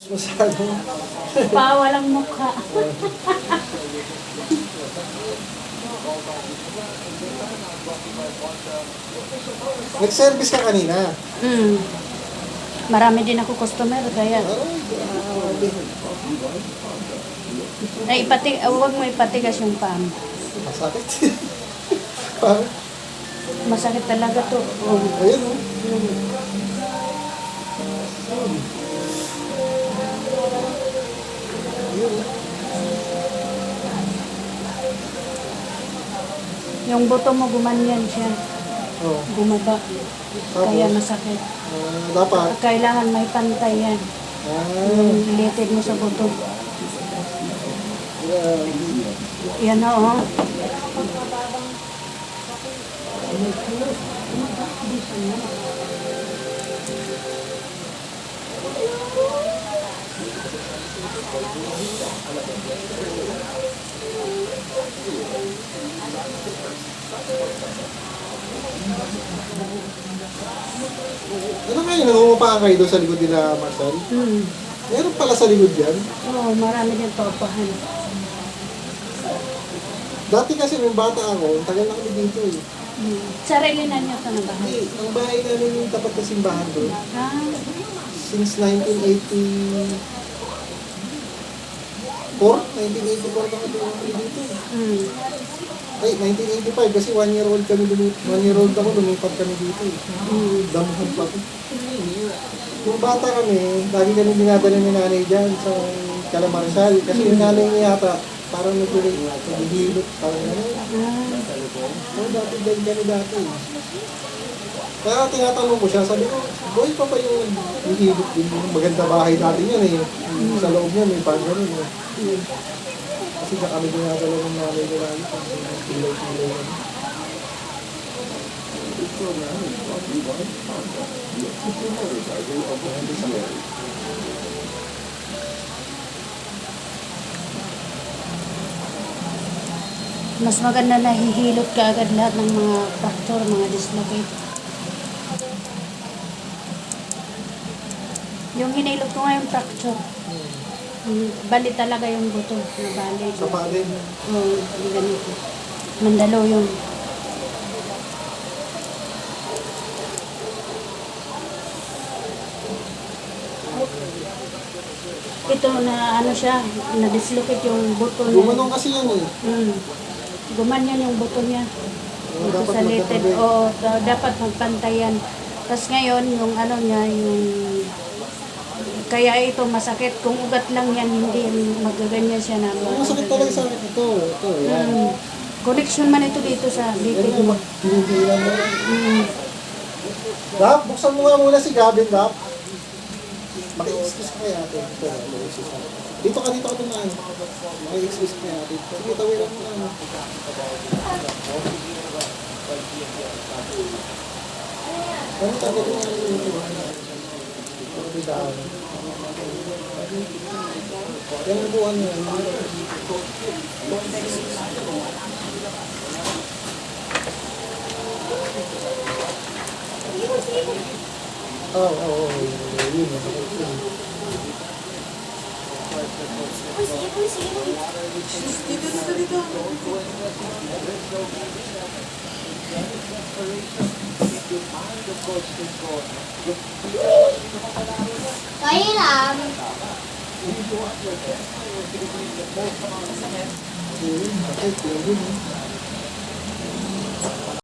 Masyado. Pa, walang mukha. Nag-service ka kanina. Marami din ako customer, kaya. Ay, huwag mo ipatigas yung paa mo. Masakit. Parang, Masakit talaga to. Oh. ayun o. Yung buto mo gumanyan siya. Oh. Bumaba. Kaya Tapos? masakit. Dapat. Kailangan may pantay yan. Yung related mo sa buto. Yan o. Oh. Ano kayo, nangungupaan kayo doon sa likod nila, Marcel? Meron pala sa likod yan. Oo, marami din paupahan. Dati kasi nung bata ako, tagal na kami dito eh. Sarili na niyo ito na bahay. Hindi, ang bahay namin yung tapat na simbahan doon. Since 1984, 1984 na kami dito. Ay, 1985 kasi 1 year old kami lumipat. 1 year old ako, lumipat kami dito eh. Damuhan pa ko. Nung bata kami, lagi kami dinadala ni nanay dyan sa Calamarsal. Kasi yung nanay niya yata, parang naghihilot. Parang gano'n. Oo, dati dyan kami dati. Kaya tinatanong ko siya, sabi ko, boy pa pa yung naghihilot din. Maganda bahay natin yun eh. Sa loob niya may parang gano'n eh. Kasi na kami dinadala ng nanay nila. Pilay-pilay yan. Mas maganda na hihilot ka agad lahat ng mga fracture, mga dislocate. Yung hinilot ko nga yung fracture. Bali talaga yung buto na bali. Sa palin. Oo, ganito. Mandalo yung. Ito na ano siya, na-dislocate yung buto niya. Gumanong kasi yan eh. Gumanyan yung buto niya. Dito Dapat sa litid. magkatabi. Oo, dapat magpantayan. Tapos ngayon, yung ano niya, yung kaya ito masakit. Kung ugat lang yan, hindi magaganyan siya na. Masakit talaga sa akin ito. Ito, yan. Connection man ito dito sa Yan litid mo, mo. tinigilan mo. Rap, buksan mo nga muna si Gavin, Rap. Maki-excuse ka kaya ate. Dito ka tumaan. Maki-excuse ka kaya ate. Sige, tawiran mo na. Ano tagal mo nga dito? Yan ang buwan niya. Oo. Yun. Dito. Kaya lang. Sakit, yun.